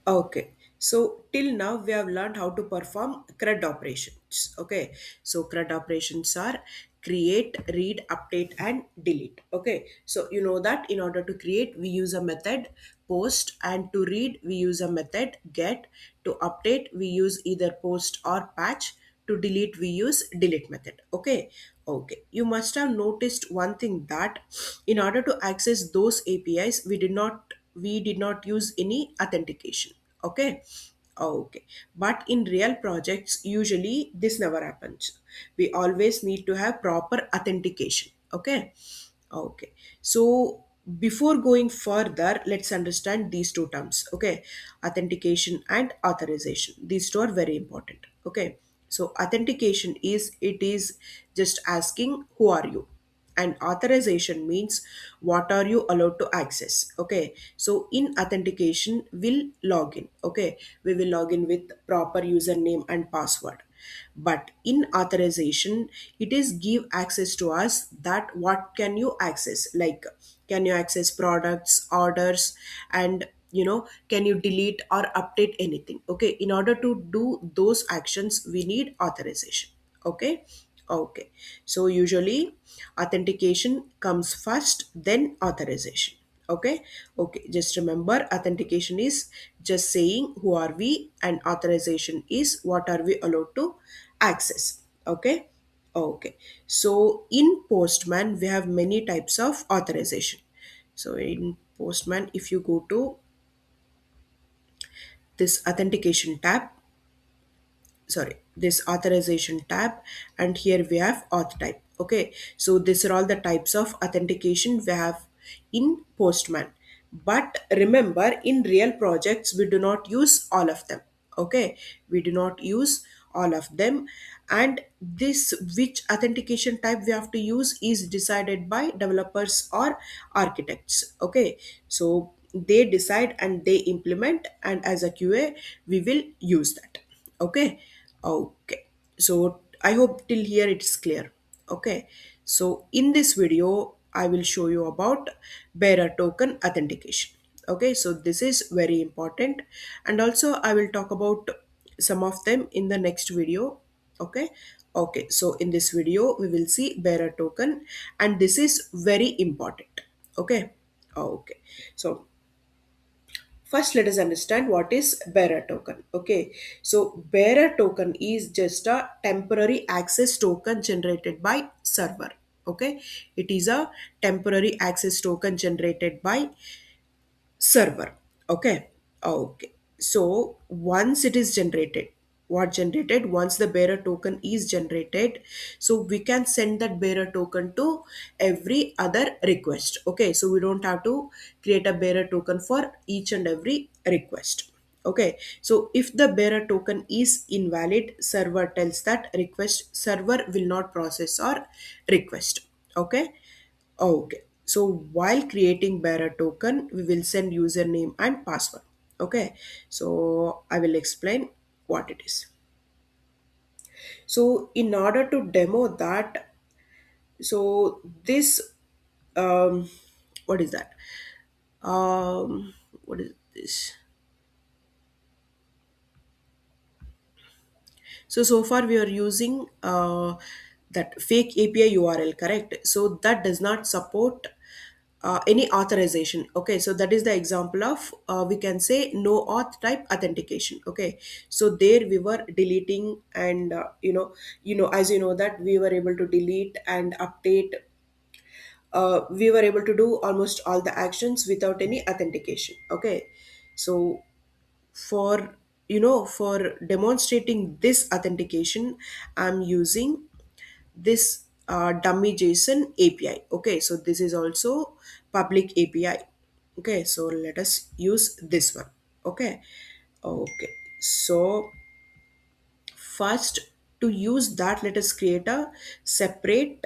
Okay. So till now we have learned how to perform CRUD operations. Okay. So CRUD operations are create, read, update, and delete. Okay. So you know that in order to create, we use a method post, and to read, we use a method get. To update, we use either post or patch. To delete, we use delete method. Okay. Okay. You must have noticed one thing, that in order to access those APIs, we did not use any authentication. Okay. Okay. But in real projects, usually this never happens. We always need to have proper authentication. Okay. Okay. So before going further, let's understand these two terms. Okay. Authentication and authorization. These two are very important. Okay. So authentication is, it is just asking who are you, and authorization means what are you allowed to access. Okay. So in authentication, we'll log in. Okay. We will log in with proper username and password. But in authorization, it is give access to us, that what can you access, like can you access products, orders, and can you delete or update anything. Okay. In order to do those actions, we need authorization. Okay. Okay. So usually authentication comes first, then authorization. Okay. Okay. Just remember, authentication is just saying who are we, and authorization is what are we allowed to access. Okay. Okay. So in Postman, we have many types of authorization. So in Postman, if you go to this authentication tab, sorry, this authorization tab, and here we have auth type. Okay. So these are all the types of authentication we have in Postman. But remember, in real projects, we do not use all of them. Okay. We do not use all of them. And this, which authentication type we have to use, is decided by developers or architects. Okay. So they decide and they implement, and as a QA, we will use that. Okay. Okay. So I hope till here it's clear. Okay. So in this video, I will show you about bearer token authentication. Okay. So this is very important. And also I will talk about some of them in the next video. Okay. Okay. So in this video, we will see bearer token, and this is very important. Okay. Okay. So first, let us understand what is bearer token. Okay, so bearer token is just a temporary access token generated by server. Okay, it is a temporary access token generated by server. Okay. Okay. So once it is generated, what generated, once the bearer token is generated, so we can send that bearer token to every other request. Okay. So we don't have to create a bearer token for each and every request. Okay. So if the bearer token is invalid, server tells that request, server will not process or request. Okay. Okay. So while creating bearer token, we will send username and password. Okay. So I will explain what it is. So in order to demo that, so this, um, what is that? What is this? So far we are using that fake API URL, correct? So that does not support any authorization. Okay, so that is the example of we can say no auth type authentication. Okay, so there we were deleting, and as you know that we were able to delete and update. We were able to do almost all the actions without any authentication. Okay, so for for demonstrating this authentication, I'm using this dummy JSON API. Okay, so this is also public API. Okay, so let us use this one. Okay. Okay. So first, to use that, let us create a separate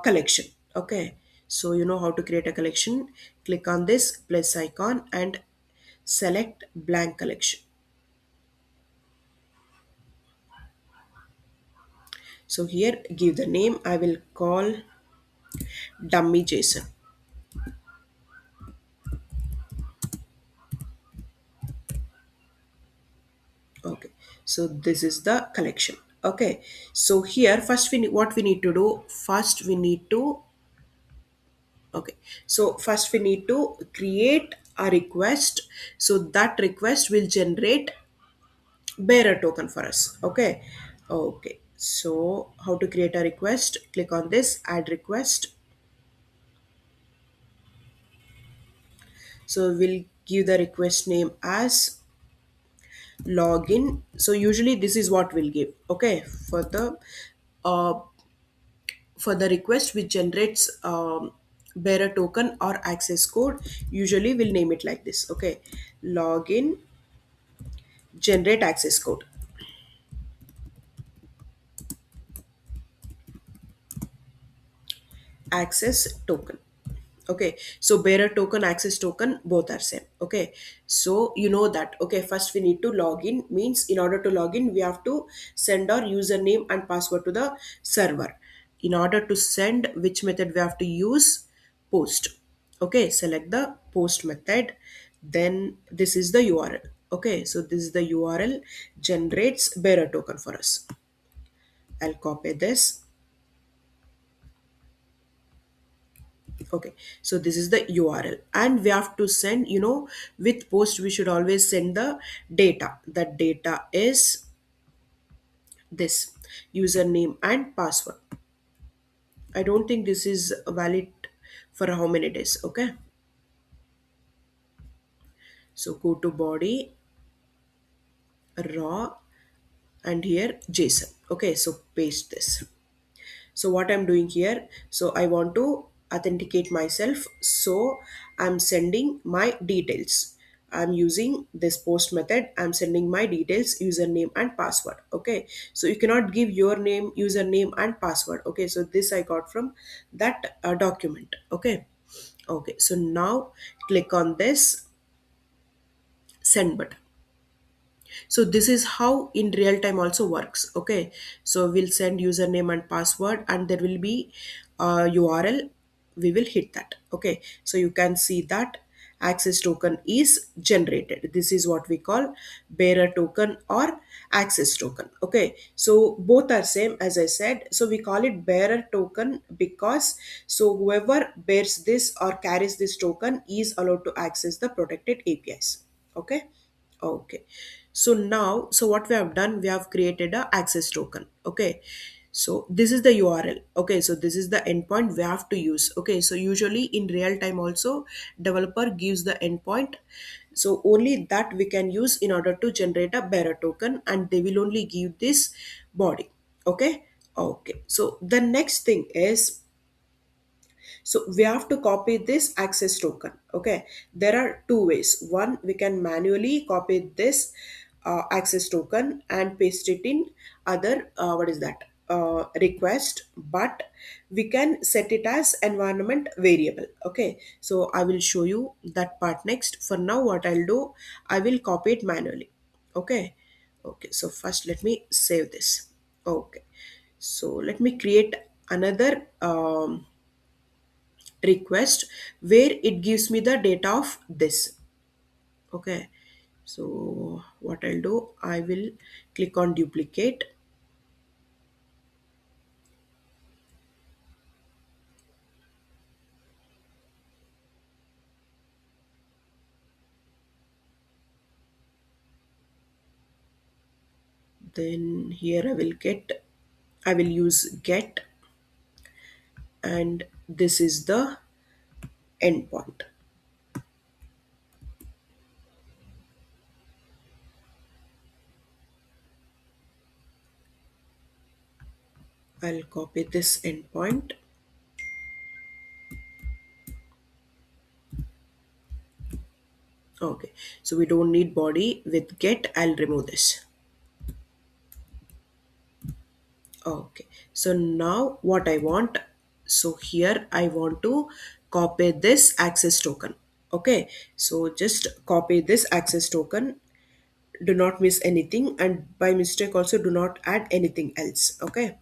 collection. Okay. So you know how to create a collection. Click on this plus icon and select blank collection. So here give the name, I will call dummy JSON. So this is the collection. Okay, so here first what we need to do, first we need to, okay, so first we need to create a request. So that request will generate bearer token for us. Okay, okay, so how to create a request? Click on this add request. So we'll give the request name as login. So usually this is what we'll give. Okay, uh, for the request which generates bearer token or access code, usually we'll name it like this. Okay, login generate access code, access token. Okay, so bearer token, access token, both are same. Okay, so you know that. Okay, first we need to log in, means in order to log in we have to send our username and password to the server. In order to send, which method we have to use? Post. Okay, select the post method, then this is the URL. Okay, so this is the URL generates bearer token for us. I'll copy this. Okay, so this is the URL and we have to send, with post we should always send the data. The data is this username and password. I don't think this is valid for how many days. Okay, so go to body, raw, and here JSON. Okay, so paste this. So what I'm doing here, so I want to authenticate myself, so I'm sending my details. I'm using this post method, I'm sending my details, username and password. Okay, so you cannot give your name, username and password. Okay, so this I got from that document. Okay, okay, so now click on this send button. So this is how in real time also works. Okay, so we'll send username and password and there will be a URL. We will hit that. Okay, so you can see that access token is generated. This is what we call bearer token or access token. Okay, so both are same as I said. So we call it bearer token because so whoever bears this or carries this token is allowed to access the protected APIs. Okay, okay, so now, so what we have done, we have created a access token. Okay, so this is the URL. Okay, so this is the endpoint we have to use. Okay, so usually in real time also developer gives the endpoint, so only that we can use in order to generate a bearer token and they will only give this body. Okay, okay, so the next thing is, so we have to copy this access token. Okay, there are two ways. One, we can manually copy this access token and paste it in other what is that request, but we can set it as environment variable. Okay, so I will show you that part next. For now, what I'll do, I will copy it manually. Okay, okay, so first let me save this. Okay, so let me create another request where it gives me the data of this. Okay, so what I'll do, I will click on duplicate, then here I will use get, and this is the endpoint. I'll copy this endpoint. Okay, so we don't need body. With get, I'll remove this. Okay, so now what I want, so here I want to copy this access token. Okay, so just copy this access token, do not miss anything, and by mistake also do not add anything else. Okay,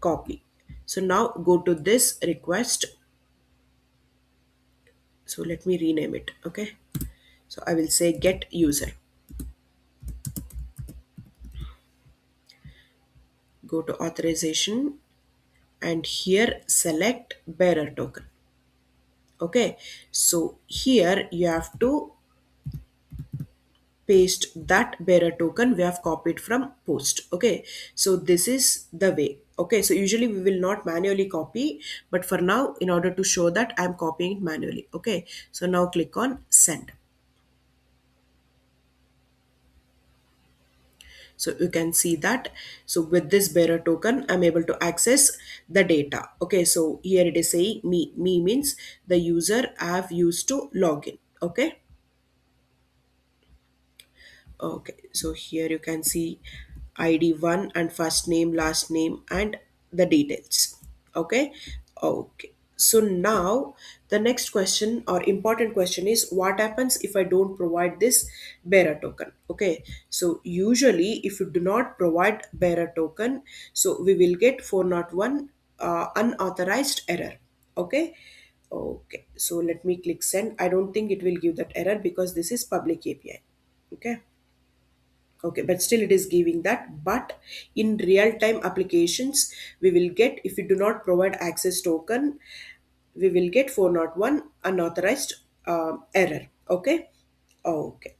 copy. So now go to this request. So let me rename it. Okay, so I will say get user. go to authorization, and here select bearer token. Okay, so here you have to paste that bearer token we have copied from post. Okay, so this is the way. Okay, so usually we will not manually copy, but for now, in order to show that, I'm copying it manually. Okay, so now click on send. So you can see that, so with this bearer token I'm able to access the data. Okay, so here it is saying me means the user I have used to log in. Okay. Okay, so here you can see ID 1 and first name, last name, and the details. Okay, okay. So now the next question or important question is, what happens if I don't provide this bearer token? Okay, so usually if you do not provide bearer token, so we will get 401 unauthorized error. Okay, okay. So let me click send. I don't think it will give that error because this is public API. Okay. Okay, but still it is giving that. But in real time applications, we will get, if we do not provide access token, we will get 401 unauthorized error. Okay. Okay.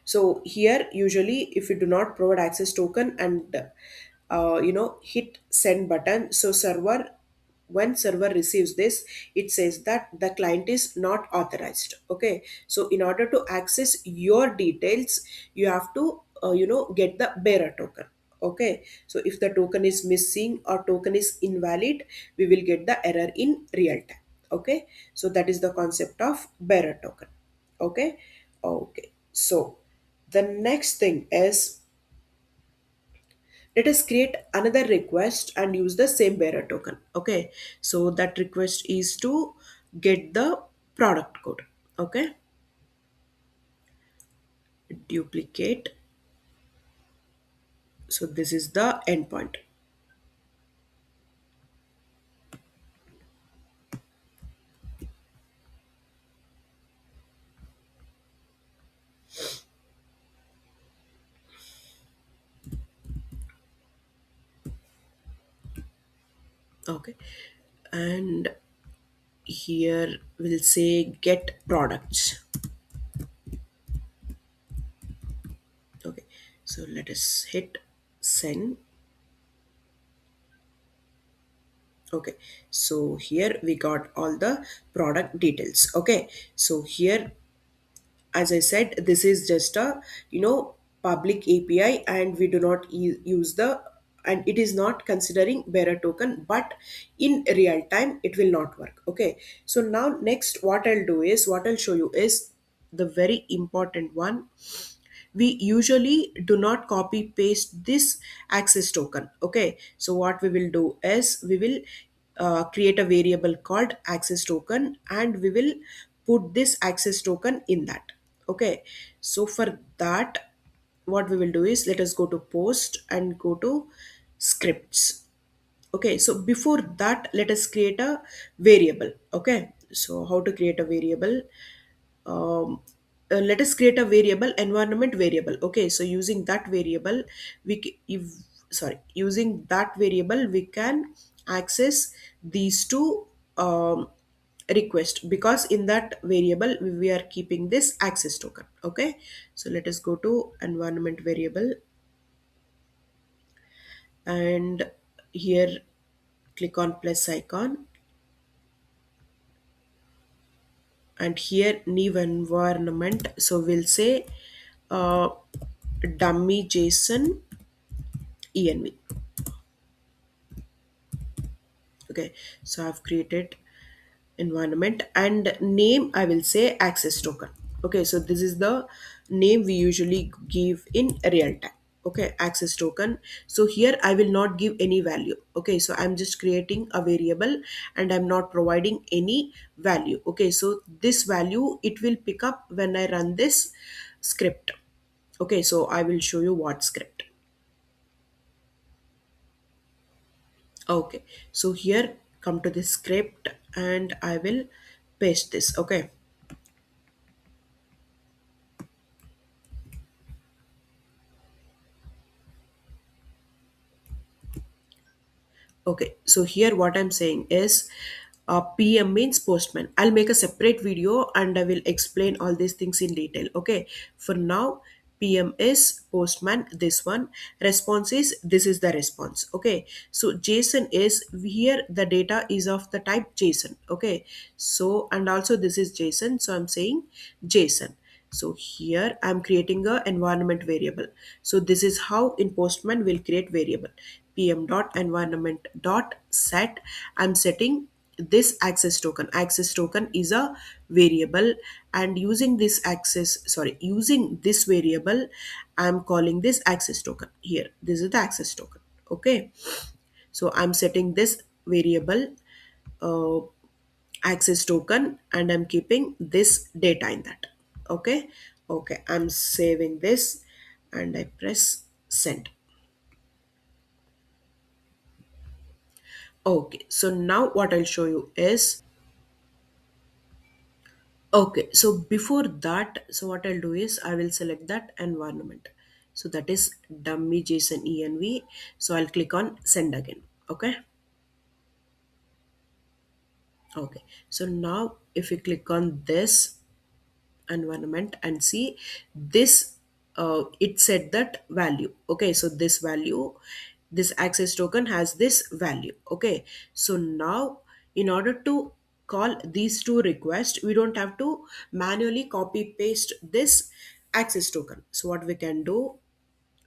So here usually if you do not provide access token and hit send button, so server, when server receives this, it says that the client is not authorized. Okay, so in order to access your details, you have to get the bearer token. Okay, so if the token is missing or token is invalid, we will get the error in real time. Okay, so that is the concept of bearer token. Okay. Okay, so the next thing is, let us create another request and use the same bearer token. Okay, so that request is to get the product code. Okay, duplicate. So this is the endpoint. Okay, and here we'll say get products. Okay, so let us hit send. Okay, so here we got all the product details. Okay, so here, as I said, this is just a public API, and we do not use the, and it is not considering bearer token, but in real time it will not work. Okay, so now next what I'll do is, what I'll show you is the very important one. We usually do not copy paste this access token. Okay, so what we will do is, we will create a variable called access token, and we will put this access token in that. Okay, so for that, what we will do is, let us go to post and go to scripts. Okay, so before that, let us create a variable. Okay, so how to create a variable? um, Let us create a variable, environment variable. Okay, so using that variable, if, sorry, using that variable we can access these two request, because in that variable we are keeping this access token. Okay, so let us go to environment variable, and here click on plus icon, and here new environment, so we'll say uh, dummy json env. Okay, so I've created environment, and name I will say access token. Okay, so this is the name we usually give in real time. Okay, access token. So here I will not give any value. Okay, so I'm just creating a variable, and I'm not providing any value. Okay, so this value it will pick up when I run this script. Okay, so I will show you what script. Okay, so here come to this script, and I will paste this. Okay, Okay, so here what I'm saying is PM means postman. I'll make a separate video and I will explain all these things in detail. Okay, for now, PM is postman, this one. Response is this is the response. Okay, so JSON is here, the data is of the type JSON. Okay, so and also this is JSON, so I'm saying JSON. So here I'm creating a environment variable. So this is how in Postman we'll create variable pm dot environment dot set. I'm setting this access token. Access token is a variable, and using this variable, I'm calling this access token. Here, this is the access token. Okay, so I'm setting this variable uh, access token, and I'm keeping this data in that. Okay, okay, I'm saving this and I press send. Okay, so now what I'll show you is, okay, so before that, so what I'll do is I will select that environment. So that is dummy JSON env. So I'll click on send again. Okay, okay, so now if you click on this environment and see this, it said that value. Okay, so this value, this access token has this value. Okay, so now in order to call these two requests, we don't have to manually copy paste this access token. So what we can do,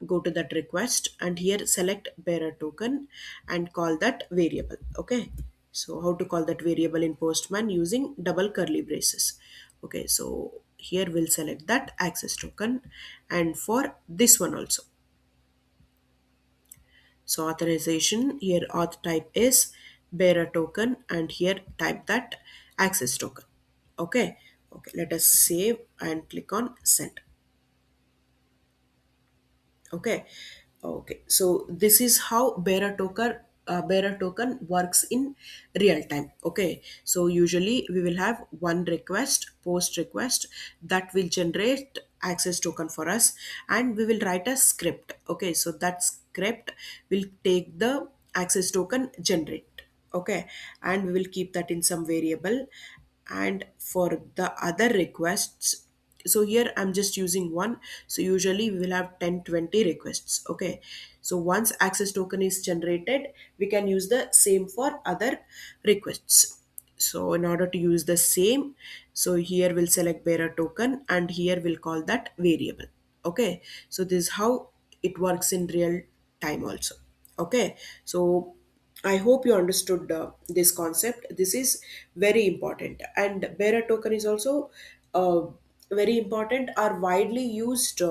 go to that request and here select bearer token and call that variable. Okay, so how to call that variable in Postman, using double curly braces. Okay, so here we'll select that access token, and for this one also, so authorization, here auth type is bearer token, and here type that access token. Okay, okay, let us save and click on send. Okay, okay, so this is how bearer token works in real time. Okay, so usually we will have one request, post request, that will generate access token for us, and we will write a script. Okay, so that script will take the access token generate. Okay, and we will keep that in some variable. And for the other requests, so here I'm just using one, so usually we will have 10, 20 requests. Okay, so once access token is generated, we can use the same for other requests. So in order to use the same, so here we'll select bearer token and here we'll call that variable. Okay, so this is how it works in real time also. Okay, so I hope you understood this concept. This is very important, and bearer token is also uh, very important, are widely used